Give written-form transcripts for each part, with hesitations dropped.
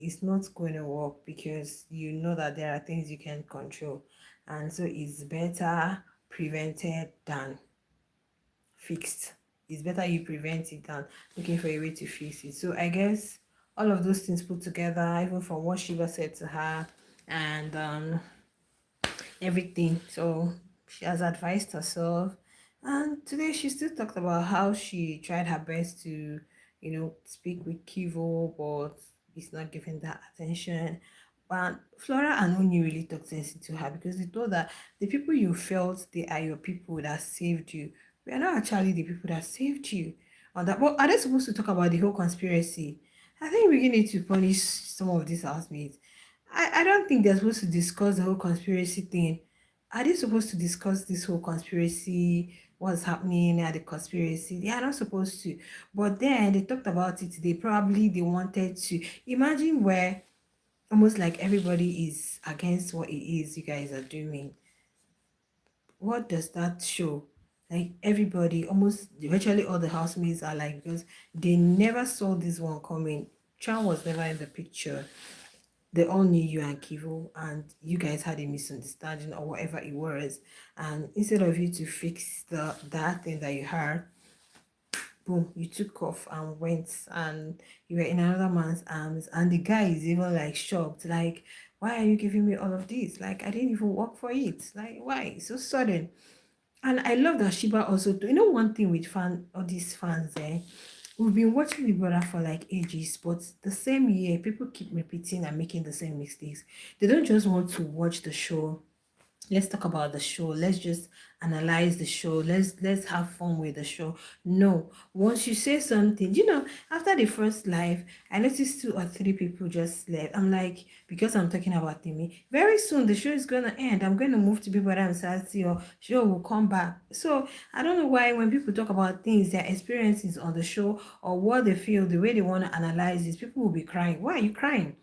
it's not going to work because you know that there are things you can control. And so it's better prevented than fixed. It's better you prevent it than looking for a way to fix it. So I guess all of those things put together, even from what Shiva said to her and everything. So she has advised herself. And today she still talked about how she tried her best to, speak with Kivo, but he's not giving that attention. But Flora and Uni really talked sense into her because they told that the people you felt they are your people that saved you. We are not actually the people that saved you. On that, but are they supposed to talk about the whole conspiracy? I think we need to punish some of these housemates. I don't think they're supposed to discuss the whole conspiracy thing. Are they supposed to discuss this whole conspiracy? What's happening at the conspiracy? They are not supposed to. But then they talked about it. They wanted to imagine where almost like everybody is against what it is you guys are doing. What does that show? Like everybody, almost virtually all the housemates are like, because they never saw this one coming. Chan was never in the picture. They all knew you and Kivo, and you guys had a misunderstanding or whatever it was. And instead of you to fix that thing that you heard, boom, you took off and went, and you were in another man's arms. And the guy is even like shocked, like, why are you giving me all of this? Like, I didn't even work for it. Like, why? So sudden. And I love that Shiba also, one thing with all these fans, we've been watching the brother for like ages, but the same year, people keep repeating and making the same mistakes. They don't just want to watch the show. Let's talk about the show. Let's just analyze the show. Let's have fun with the show. No, once you say something, after the first live, I noticed 2 or 3 people just left. I'm like, because I'm talking about Temi, very soon the show is gonna end. I'm going to move to Big Brother and Sassy, or show will come back. So I don't know why when people talk about things, their experiences on the show or what they feel, the way they want to analyze this, people will be crying. Why are you crying?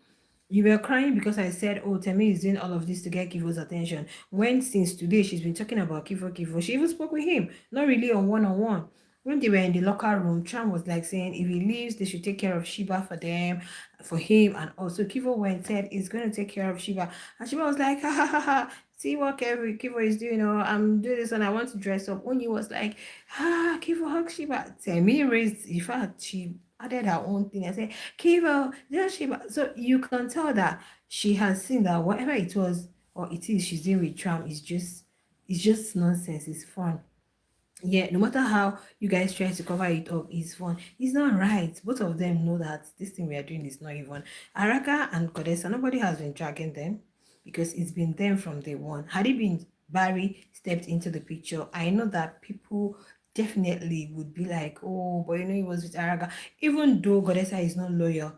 You were crying because I said, oh, Temi is doing all of this to get Kivo's attention. When since today she's been talking about Kivo. She even spoke with him, not really on one-on-one. When they were in the locker room, Tram was like saying if he leaves, they should take care of Shiba for them, for him. And also Kivo went and said he's going to take care of Shiba. And Shiba was like, ha ha ha ha. See what Kivo is doing, or I'm doing this and I want to dress up. Oni was like, Kivo hug Shiba. Temi raised, in fact, she added her own thing. I said, Kiva, just Shiba. So you can tell that she has seen that whatever it was or it is she's doing with Tram is just nonsense. It's fun. Yeah, no matter how you guys try to cover it up, it's fun. It's not right. Both of them know that this thing we are doing is not even. Araka and Kodessa, nobody has been dragging them because it's been them from day one. Had it been Barry stepped into the picture, I know that people definitely would be like, oh, but he was with Araka. Even though Godessa is not loyal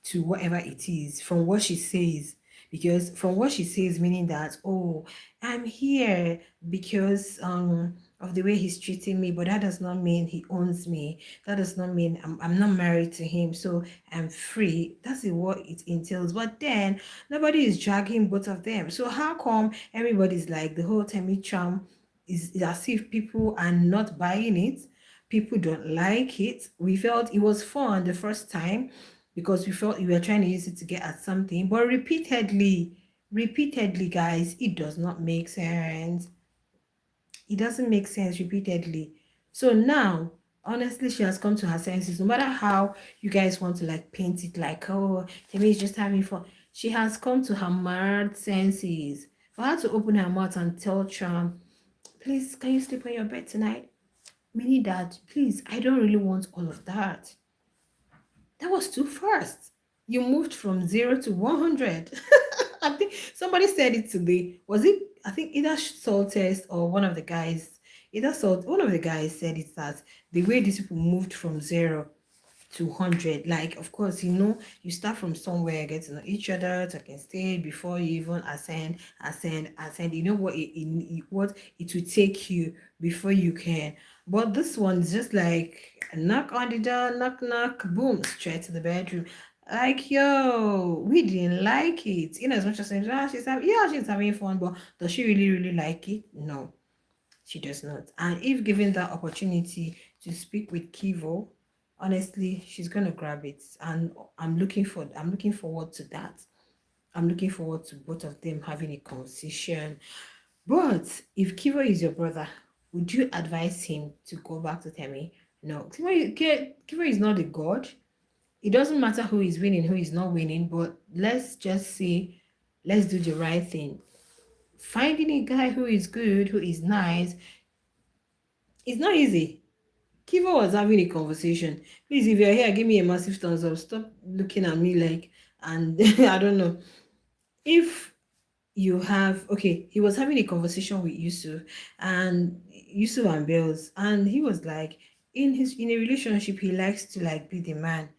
to whatever it is from what she says, because from what she says, meaning that, oh, I'm here because of the way he's treating me, but that does not mean he owns me. That does not mean I'm not married to him, so I'm free. That's what it entails. But then nobody is dragging both of them, so how come everybody's like the whole Temi charm is as if people are not buying it? People don't like it. We felt it was fun the first time because we felt we were trying to use it to get at something, but repeatedly, guys, it does not make sense. It doesn't make sense repeatedly. So now, honestly, she has come to her senses. No matter how you guys want to like paint it like, oh, Temi is just having fun, she has come to her mad senses. For her to open her mouth and tell Tram, please, can you sleep on your bed tonight? Meaning that, please, I don't really want all of that. That was too fast. You moved from 0 to 100. I think somebody said it today. Was it? I think either Saltest or one of the guys. One of the guys said it that the way these people moved from 0 to 100. Like, of course, you start from somewhere, get to know each other, talking stage before you even ascend. You know what it will take you before you can. But this one's just like knock on the door, knock, knock, boom, straight to the bedroom. Like, yo, we didn't like it. In as much as saying, she's having fun, but does she really, really like it? No, she does not. And if given that opportunity to speak with Kivo, honestly, she's gonna grab it, and I'm looking forward to that. I'm looking forward to both of them having a conversation. But if Kivo is your brother, would you advise him to go back to Temi? No, Kivo is not a god. It doesn't matter who is winning, who is not winning, but let's just say, let's do the right thing. Finding a guy who is good, who is nice, it's not easy. Kiva was having a conversation. Please, if you're here, give me a massive thumbs up. Stop looking at me like, and I don't know. If you have, okay, he was having a conversation with Yusuf and Yusuf and Bells, and he was like, in a relationship, he likes to like be the man.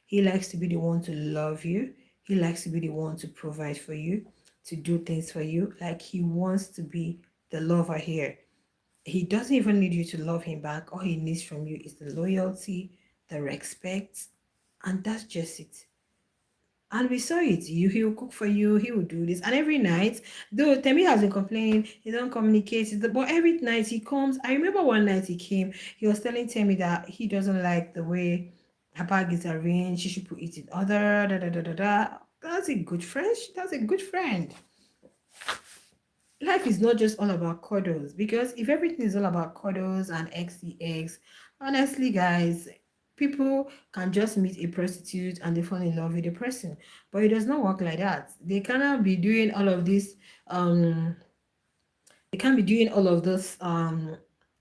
He likes to be the one to love you. He likes to be the one to provide for you, to do things for you. Like he wants to be the lover here. He doesn't even need you to love him back. All he needs from you is the loyalty, the respect, and that's just it. And we saw it. He will cook for you. He will do this. And every night, though Temi has been complaining, he don't communicate. But every night he comes. I remember one night he came. He was telling Temi that he doesn't like the way her bag is arranged. She should put it in order. Da da da da da. That's a good friend. That's a good friend. Life is not just all about cuddles, because if everything is all about cuddles and xdx, honestly guys, people can just meet a prostitute and they fall in love with the person, but it does not work like that. They cannot be doing all of this. They can't be doing all of this.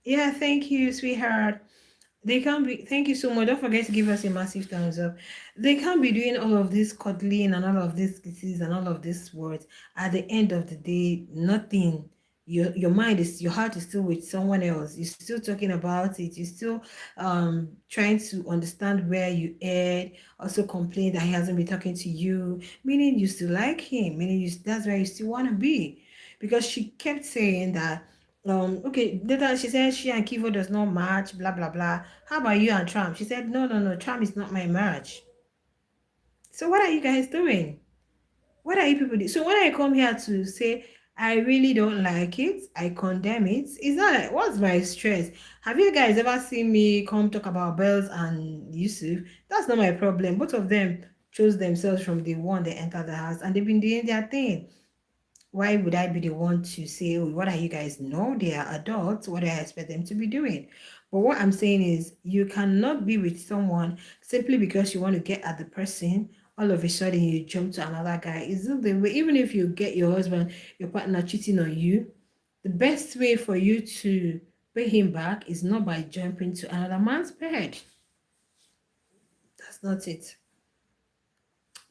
Yeah, thank you, sweetheart. They can't be, thank you so much. Don't forget to give us a massive thumbs up. They can't be doing all of this cuddling and all of this kisses and all of these words. At the end of the day, nothing. Your mind is, your heart is still with someone else. You're still talking about it. You're still trying to understand where you erred. Also complain that he hasn't been talking to you, meaning you still like him, meaning that's where you still want to be. Because she kept saying that okay, later she said she and Kivo does not match, blah blah blah. How about you and Tram? She said, no, no, no, Tram is not my match. So what are you guys doing? What are you people doing? So when I come here to say I really don't like it, I condemn it, it's not like, what's my stress? Have you guys ever seen me come talk about Bells and Yusuf? That's not my problem. Both of them chose themselves from the one they entered the house, and they've been doing their thing. Why would I be the one to say, oh, what are you guys? No, they are adults. What do I expect them to be doing? But what I'm saying is, you cannot be with someone simply because you want to get at the person. All of a sudden, you jump to another guy. Isn't the way, even if you get your husband, your partner cheating on you, the best way for you to pay him back is not by jumping to another man's bed. That's not it.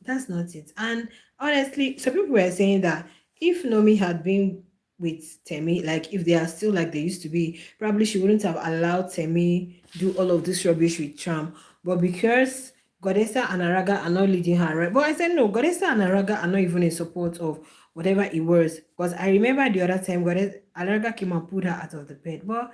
That's not it. And honestly, some people were saying that if Nomi had been with Temi, like if they are still like they used to be, probably she wouldn't have allowed Temi do all of this rubbish with Charm. But because Godessa and Araga are not leading her, right? But I said no, Godessa and Araga are not even in support of whatever it was. Because I remember the other time Godessa Araga came and pulled her out of the bed. But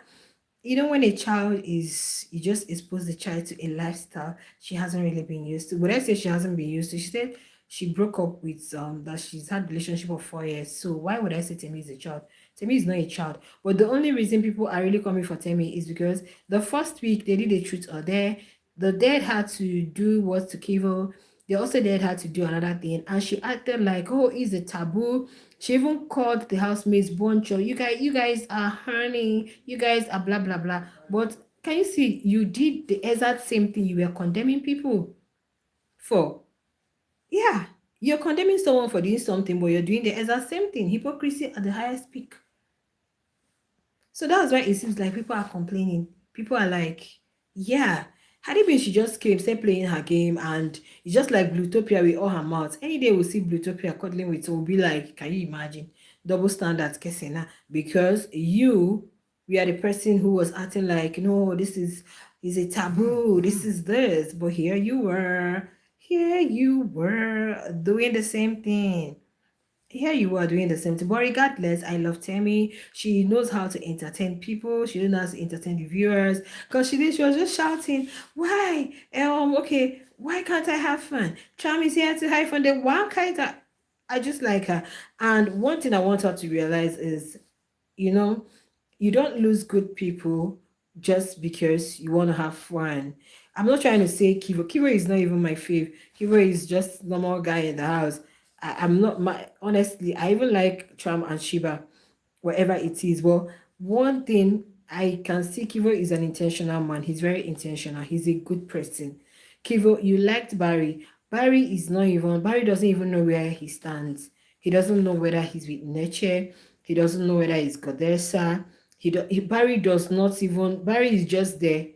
when a child is, you just expose the child to a lifestyle she hasn't really been used to. When I say she hasn't been used to, she said she broke up with that she's had relationship of 4 years. So why would I say Temi is a child? Temi is not a child. But the only reason people are really coming for Temi is because the first week they did a truth or dare. The dad had to do what to Kivo. They also dad had to do another thing, and she acted like, oh, it's a taboo. She even called the housemates Boncho. You guys are honey. You guys are blah blah blah. But can you see, you did the exact same thing you were condemning people for. Yeah, you're condemning someone for doing something, but you're doing the exact same thing. Hypocrisy at the highest peak. So that's why it seems like people are complaining. People are like, yeah, had it been she just came, started playing her game, and it's just like Bluetopia with all her mouth. Any day we'll see Bluetopia cuddling with her, we'll be like, can you imagine? Double standards, Kesena. Because we are the person who was acting like, no, this is a taboo, this is this. But here you were doing the same thing. Here you are doing the same thing. But regardless, I love Temi. She knows how to entertain people. She knows how to entertain the viewers. Because she was just shouting, why? Okay, why can't I have fun? Tram is here to have fun. Then why can't I just like her. And one thing I want her to realize is, you know, you don't lose good people just because you want to have fun. I'm not trying to say Kivo. Kivo is not even my fave. Kivo is just normal guy in the house. I'm not my honestly. I even like Tram and Shiba, whatever it is. Well, one thing I can see, Kivo is an intentional man. He's very intentional. He's a good person. Kivo, you liked Barry. Barry is not even. Barry doesn't even know where he stands. He doesn't know whether he's with nature. He doesn't know whether he's Godessa. Barry does not even. Barry is just there.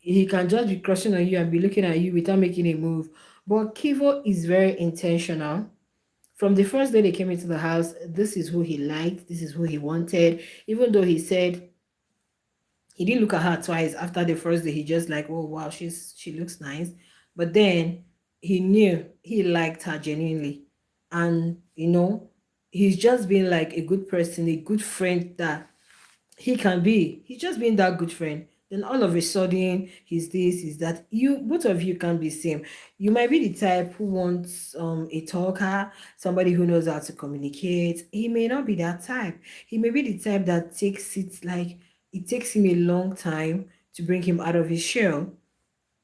He can just be crushing on you and be looking at you without making a move. But Kivo is very intentional. From the first day they came into the house, this is who he liked, this is who he wanted. Even though he said he didn't look at her twice after the first day, he just like, oh wow, she looks nice. But then he knew he liked her genuinely. And he's just been like a good person, a good friend that he can be. He's just being that good friend. Then all of a sudden, he's this, he's that. You both of you can be same. You might be the type who wants a talker, somebody who knows how to communicate. He may not be that type. He may be the type that takes it like it takes him a long time to bring him out of his shell.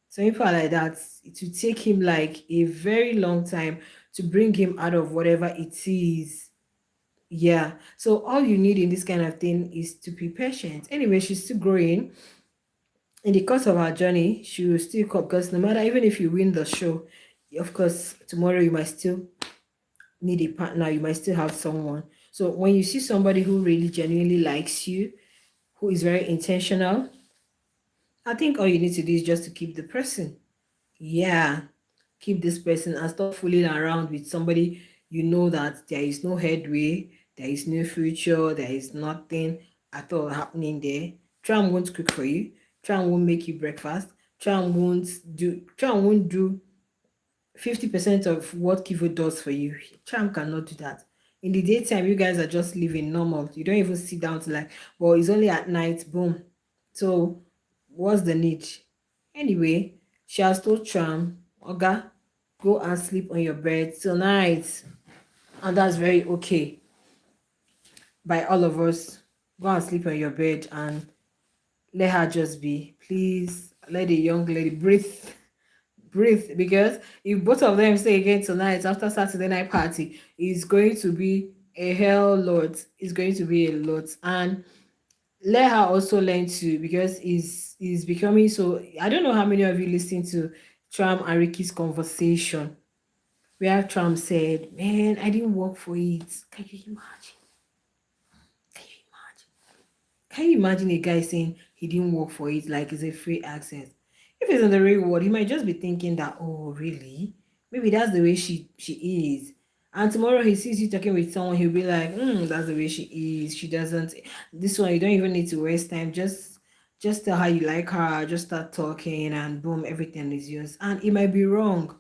Some people are like that. It will take him like a very long time to bring him out of whatever it is. Yeah. So all you need in this kind of thing is to be patient. Anyway, she's still growing. In the course of her journey, she will still come because no matter even if you win the show, of course, tomorrow you might still need a partner, you might still have someone. So when you see somebody who really genuinely likes you, who is very intentional, I think all you need to do is just to keep the person. Yeah, keep this person and stop fooling around with somebody you know that there is no headway, there is no future, there is nothing at all happening there. Tram won't cook for you. Tram won't make you breakfast. Tram won't do 50% of what Kivo does for you. Tram cannot do that. In the daytime, you guys are just living normal. You don't even sit down to like, well, it's only at night, boom. So what's the need? Anyway, she has told Tram, Oga, go and sleep on your bed tonight. And that's very okay by all of us. Go and sleep on your bed and let her just be. Please let the young lady breathe. Breathe. Because if both of them stay again tonight after Saturday night party, it's going to be a hell lot. It's going to be a lot. And let her also learn to, because is becoming so. I don't know how many of you listen to Tram and Ricky's conversation where Tram said, man, I didn't work for it. Can you imagine? Can you imagine? Can you imagine a guy saying he didn't work for it like it's a free access? If it's in the real world, he might just be thinking that, oh, really? Maybe that's the way she is. And tomorrow he sees you talking with someone, he'll be like, that's the way she is. She doesn't. This one, you don't even need to waste time. Just tell her you like her. Just start talking, and boom, everything is yours. And it might be wrong,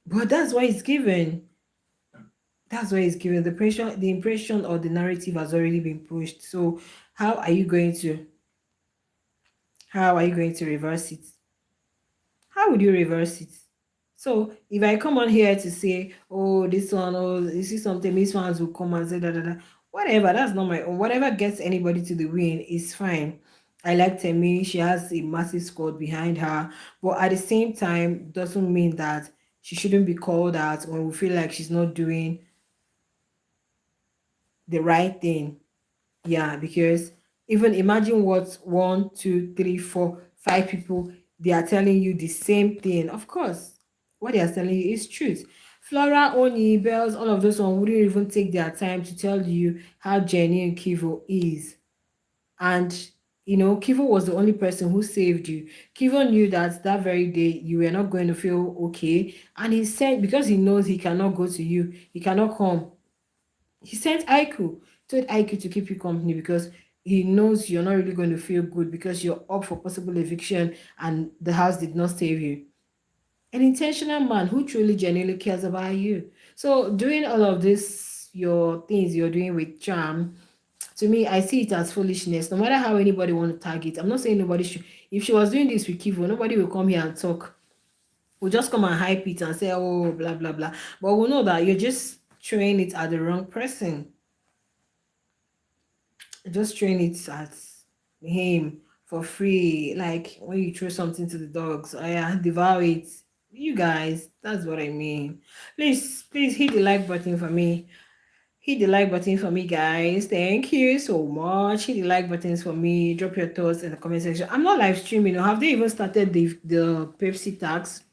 but that's why it's given. That's why it's given. The impression or the narrative has already been pushed. So how are you going to how are you going to reverse it? How would you reverse it? So if I come on here to say, oh, this one, oh, you see something, these fans will come and say da da da. Whatever, that's not my own. Whatever gets anybody to the win is fine. I like Temi, she has a massive squad behind her, but at the same time, doesn't mean that she shouldn't be called out when we feel like she's not doing the right thing. Yeah, because even imagine what one, two, three, four, five people they are telling you the same thing. Of course, what they are telling you is truth. Flora, Oni, Bells, all of those one wouldn't even take their time to tell you how genuine Kivo is. And Kivo was the only person who saved you. Kivo knew that that very day you were not going to feel okay, and he said because he knows he cannot go to you, he cannot come. He sent Aiku, told Aiku to keep you company because he knows you're not really going to feel good because you're up for possible eviction and the house did not save you. An intentional man who truly genuinely cares about you. So doing all of this, your things you're doing with Charm, to me, I see it as foolishness. No matter how anybody want to target, I'm not saying nobody should. If she was doing this with Kivo, nobody will come here and talk. We'll just come and hype it and say, oh, blah blah blah. But we know that you're just throwing it at the wrong person. Just train it at him for free. Like when you throw something to the dogs, oh yeah, devour it. You guys, that's what I mean. Please hit the like button for me. Hit the like button for me, guys. Thank you so much. Hit the like buttons for me. Drop your thoughts in the comment section. I'm not live streaming. Have they even started the Pepsi tax?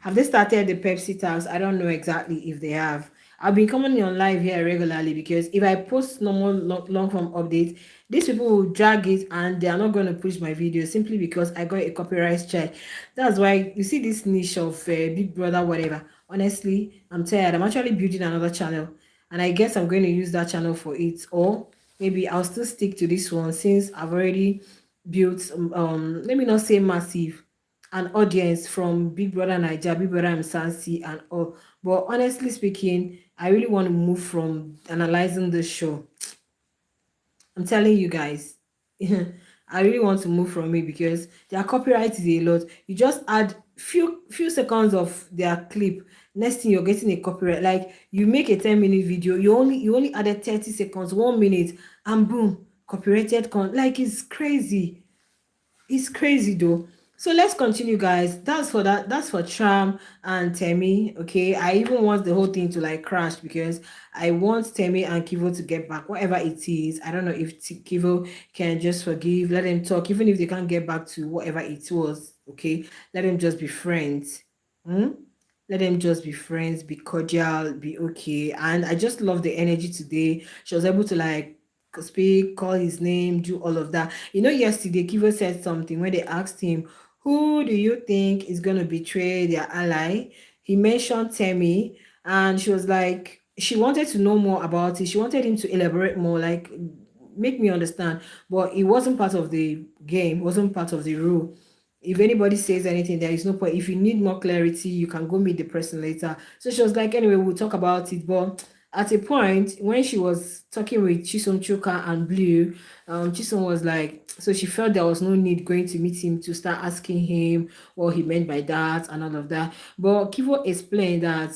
Have they started the Pepsi tax? I don't know exactly if they have. I've been coming on live here regularly because if I post normal long form updates, these people will drag it and they are not going to push my video simply because I got a copyright check. That's why you see this niche of Big Brother, whatever. Honestly, I'm tired. I'm actually building another channel and I guess I'm going to use that channel for it. Or maybe I'll still stick to this one since I've already built, let me not say massive, an audience from Big Brother Naija, Big Brother Msansi, and all. But honestly speaking, I really want to move from analyzing the show. I'm telling you guys, I really want to move from it because their copyright is a lot. You just add few seconds of their clip. Next thing you're getting a copyright. Like you make a 10-minute video, you only added 30 seconds, 1 minute, and boom, copyrighted like it's crazy. It's crazy though. So let's continue, guys. That's for that. That's for Tram and Temi. Okay. I even want the whole thing to like crash because I want Temi and Kivo to get back, whatever it is. I don't know if Kivo can just forgive, let them talk, even if they can't get back to whatever it was. Okay. Let them just be friends. Hmm? Let them just be friends, be cordial, be okay. And I just love the energy today. She was able to like speak, call his name, do all of that. Yesterday Kivo said something when they asked him, "Who do you think is gonna betray their ally?" He mentioned Temi, and she was like, she wanted to know more about it. She wanted him to elaborate more, like make me understand. But it wasn't part of the game, wasn't part of the rule. If anybody says anything, there is no point. If you need more clarity, you can go meet the person later. So she was like, anyway, we'll talk about it. But at a point, when she was talking with Chisom Chuka and Blue, Chisom was like, so she felt there was no need going to meet him to start asking him what he meant by that and all of that. But Kivo explained that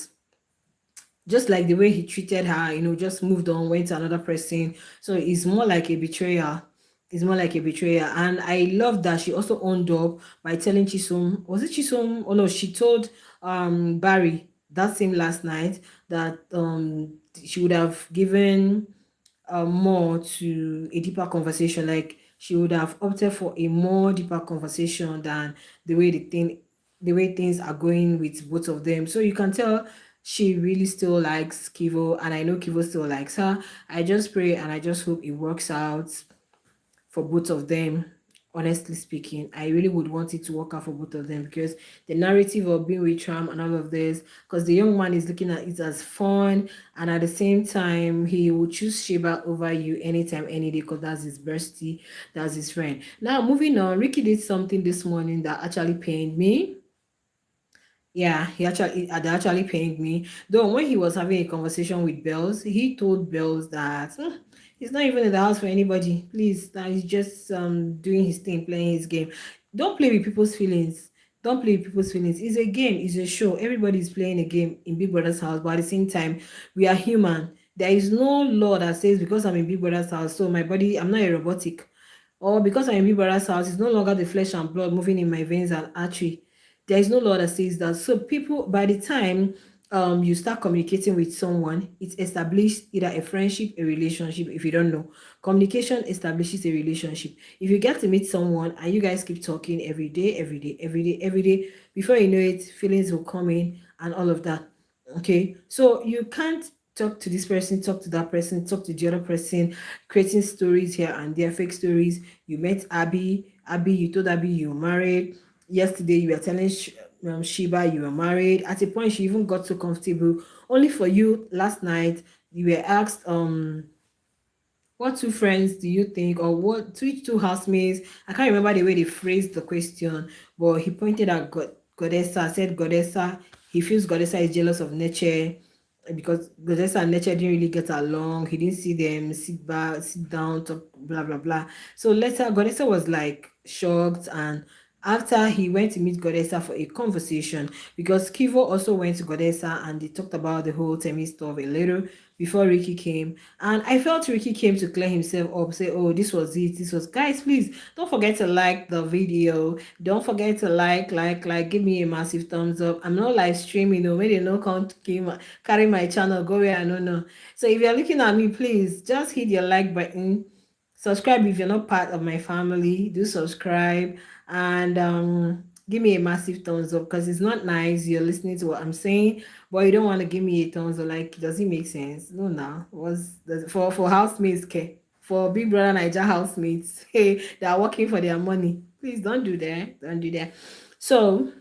just like the way he treated her, just moved on, went to another person. So it's more like a betrayal. It's more like a betrayal. And I love that she also owned up by telling Chisom, was it Chisom? Oh no, she told Barry that same last night that she would have given more to a deeper conversation. Like she would have opted for a more deeper conversation than the way things are going with both of them. So you can tell she really still likes Kivo, and I know Kivo still likes her. I just pray and I just hope it works out for both of them. Honestly speaking, I really would want it to work out for both of them because the narrative of being with Tram and all of this, because the young man is looking at it as fun, and at the same time, he will choose Sheba over you anytime, any day, because that's his bestie, that's his friend. Now, moving on, Ricky did something this morning that actually pained me. Yeah, they actually paid me. Though when he was having a conversation with Bells, he told Bells that he's not even in the house for anybody. Please, that he's just doing his thing, playing his game. Don't play with people's feelings. Don't play with people's feelings. It's a game, it's a show. Everybody's playing a game in Big Brother's house, but at the same time, we are human. There is no law that says because I'm in Big Brother's house, so my body, I'm not a robotic. Or because I'm in Big Brother's house, it's no longer the flesh and blood moving in my veins and artery. There is no law that says that. So people, by the time you start communicating with someone, it's established either a friendship, a relationship. If you don't know, communication establishes a relationship. If you get to meet someone and you guys keep talking every day, every day, every day, every day, before you know it, feelings will come in and all of that. Okay, so you can't talk to this person, talk to that person, talk to the other person, creating stories here and there, fake stories. You met Abby, you told Abby you were married. Yesterday, you were telling Shiba you were married. At a point, she even got so comfortable. Only for you, last night, you were asked, what two friends do you think, or what two housemates? I can't remember the way they phrased the question, but he pointed at Godessa, said Godessa, he feels Godessa is jealous of Nature because Godessa and Nature didn't really get along. He didn't see them sit back, sit down, talk, blah blah blah. So later, Godessa was like shocked and after he went to meet Godessa for a conversation, because Kivo also went to Godessa and they talked about the whole Temi stuff a little before Ricky came. And I felt Ricky came to clear himself up, say, oh, this was it. This was, guys, please don't forget to like the video. Don't forget to like, give me a massive thumbs up. I'm not live streaming, no, maybe no can't carry my channel, go where I don't know. So if you're looking at me, please just hit your like button. Subscribe if you're not part of my family. Do subscribe and give me a massive thumbs up, because it's not nice you're listening to what I'm saying, but you don't want to give me a thumbs up. Like, does it make sense? No, now for housemates, okay? For Big Brother Naija housemates, hey, they are working for their money. Please don't do that. Don't do that. So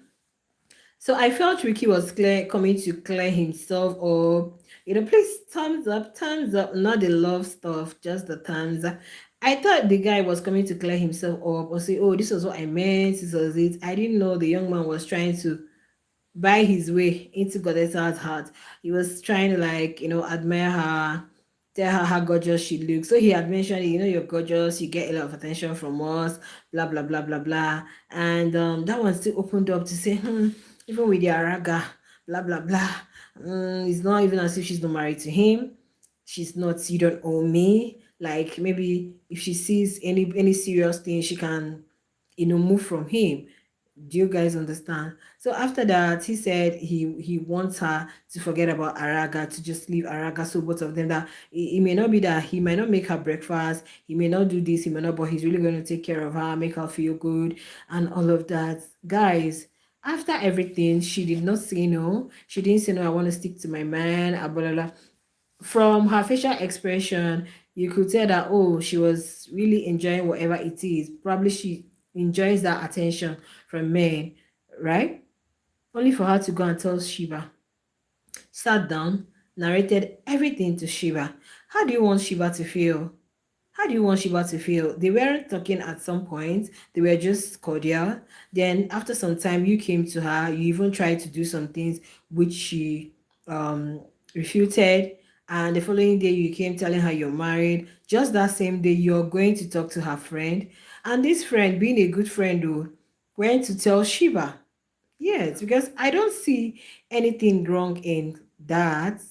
I felt Ricky was coming to clear himself up. Please thumbs up, not the love stuff, just the thumbs up. I thought the guy was coming to clear himself up or say, oh, this was what I meant, this was it. I didn't know the young man was trying to buy his way into Godessa's heart. He was trying to, like, admire her, tell her how gorgeous she looks. So he had mentioned, you're gorgeous, you get a lot of attention from us, blah blah blah blah blah. And that one still opened up to say, even with the Araga, blah blah blah. It's not even as if she's not married to him. She's not, you don't owe me. Like, maybe if she sees any serious thing, she can, move from him. Do you guys understand? So after that, he said he wants her to forget about Araga, to just leave Araga. So both of them, that it may not be that he might not make her breakfast, he may not do this, he may not, but he's really going to take care of her, make her feel good, and all of that. Guys, after everything, she did not say no. She didn't say no, I want to stick to my man, blah, blah, blah. From her facial expression, you could tell that, oh, she was really enjoying whatever it is. Probably she enjoys that attention from men, right? Only for her to go and tell Shiva. Sat down, narrated everything to Shiva. How do you want Shiva to feel? How do you want Shiva to feel? They weren't talking at some point. They were just cordial. Then after some time, you came to her. You even tried to do some things which she um, refuted. And the following day, you came telling her you're married. Just that same day, you're going to talk to her friend. And this friend, being a good friend, though, went to tell Shiva. Yes, because I don't see anything wrong in that.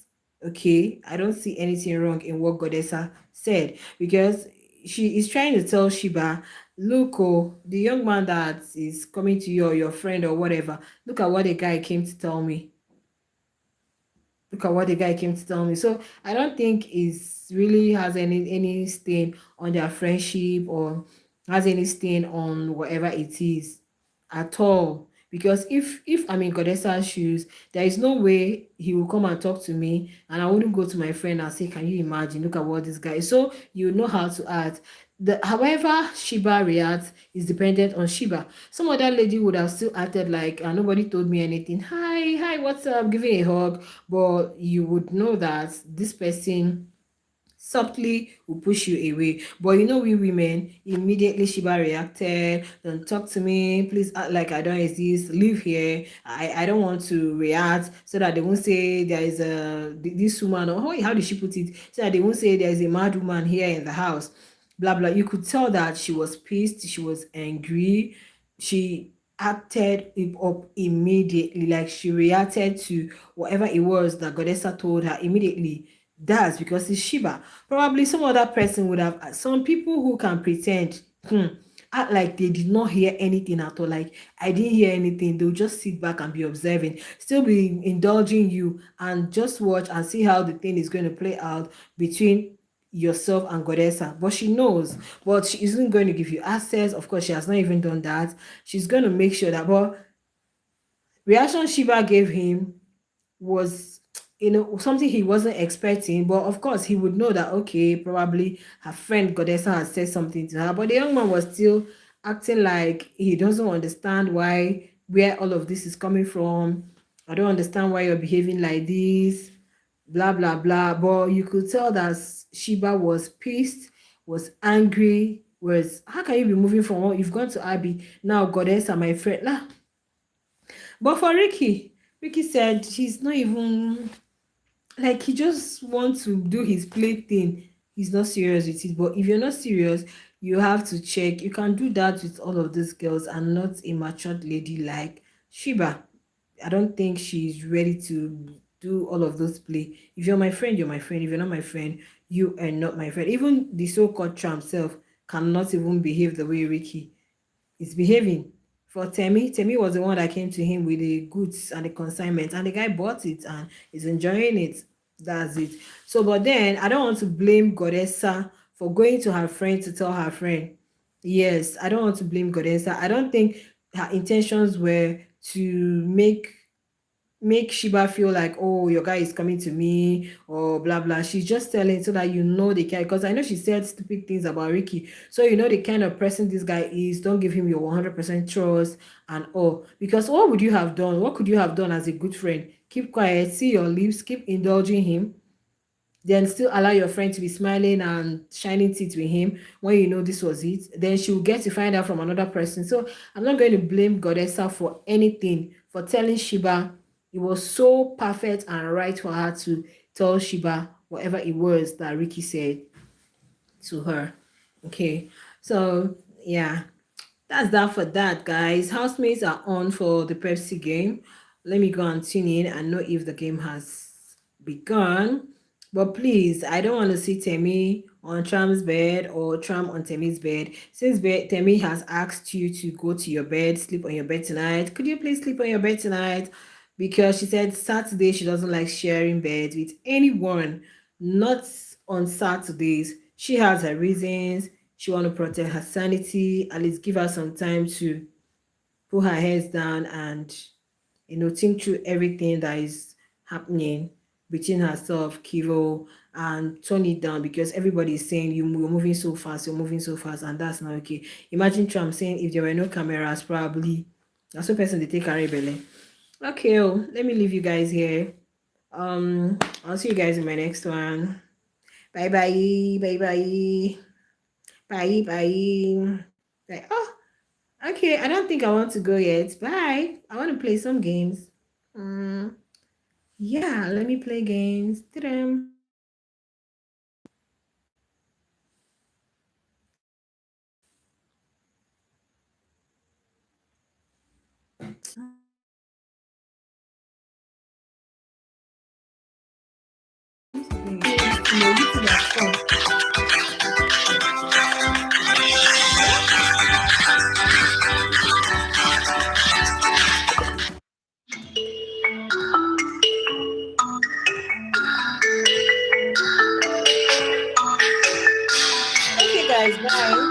Okay, I don't see anything wrong in what Godessa said, because she is trying to tell Shiba, look, oh, the young man that is coming to you or your friend or whatever, look at what the guy came to tell me. Look at what the guy came to tell me. So I don't think it's really has any stain on their friendship or has any stain on whatever it is at all. Because if I'm in Godessa's shoes, there is no way he will come and talk to me and I wouldn't go to my friend and say, can you imagine? Look at what this guy is. So you know how to act. However Shiba reacts is dependent on Shiba. Some other lady would have still acted like nobody told me anything. Hi, what's up? Giving a hug. But you would know that this person subtly will push you away. But we women, immediately Shiba reacted, don't talk to me, please act like I don't exist, leave here, I don't want to react, so that they won't say there is this woman, or how did she put it, so that they won't say there is a mad woman here in the house, blah blah. You could tell that she was pissed, she was angry, she acted it up immediately, like she reacted to whatever it was that Godessa told her immediately. That's because it's Shiba. Probably some other person would have, some people who can pretend, act like they did not hear anything at all. Like, I didn't hear anything. They'll just sit back and be observing, still be indulging you, and just watch and see how the thing is going to play out between yourself and Godessa. But she knows, but she isn't going to give you access. Of course, she has not even done that. She's going to make sure that, but reaction Shiba gave him was, something he wasn't expecting. But of course he would know that, okay, probably her friend Godessa has said something to her, but the young man was still acting like he doesn't understand where all of this is coming from. I don't understand why you're behaving like this, blah blah blah. But you could tell that Shiba was pissed, was angry, was, how can you be moving from what you've gone to Abby, now Godessa, my friend, lah. But for Ricky said he's not even, like, he just wants to do his play thing. He's not serious with it. But if you're not serious, you have to check. You can do that with all of these girls and not a matured lady like Shiba. I don't think she's ready to do all of those play. If you're my friend, you're my friend. If you're not my friend, you are not my friend. Even the so-called Tram self cannot even behave the way Ricky is behaving. For Temi was the one that came to him with the goods and the consignment, and the guy bought it and is enjoying it. That's it. So, but then I don't want to blame Godessa for going to her friend to tell her friend. Yes, I don't want to blame Godessa. I don't think her intentions were to make Shiba feel like, oh, your guy is coming to me or blah blah. She's just telling so that you know the kind, because I know she said stupid things about Ricky. So you know the kind of person this guy is. Don't give him your 100% trust and all. Because what would you have done? What could you have done as a good friend? Keep quiet, see your lips, keep indulging him, then still allow your friend to be smiling and shining teeth with him when you know this was it. Then she will get to find out from another person. So I'm not going to blame Godessa for anything, for telling Shiba it was so perfect and right for her to tell Shiba whatever it was that Ricky said to her. Okay, so yeah, that's that for that, guys. Housemates are on for the Pepsi game. Let me go and tune in and know if the game has begun. But please, I don't want to see Temi on Tram's bed or Tram on Temi's bed. Since Temi has asked you to go to your bed, sleep on your bed tonight, could you please sleep on your bed tonight? Because she said Saturday she doesn't like sharing bed with anyone, not on Saturdays. She has her reasons. She want to protect her sanity, at least give her some time to put her heads down and think through everything that is happening between herself, Kivo, and tone it down, because everybody is saying you're moving so fast, you're moving so fast, and that's not okay. Imagine Trump saying if there were no cameras, probably that's the person they take carry belly. Okay, oh, let me leave you guys here. I'll see you guys in my next one. Bye bye, bye bye, bye bye. Bye. Oh, okay. I don't think I want to go yet. Bye. I want to play some games. Mm, yeah, let me play games. Tram. YouTube has fun. Okay, guys. Bye.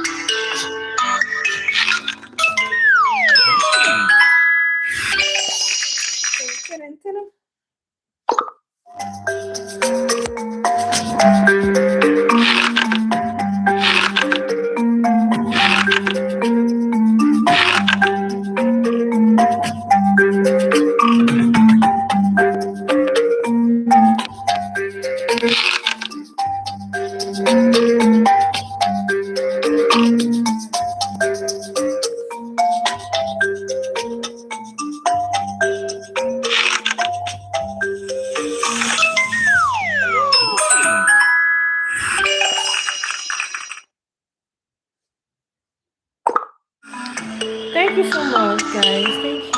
Thank you so much, guys. Thank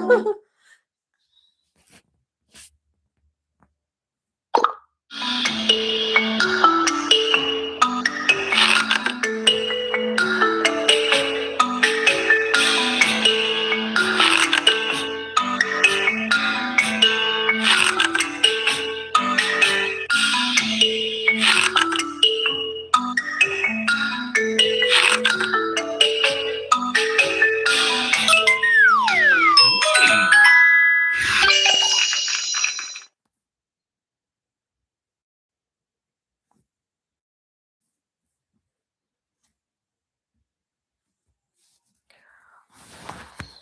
you.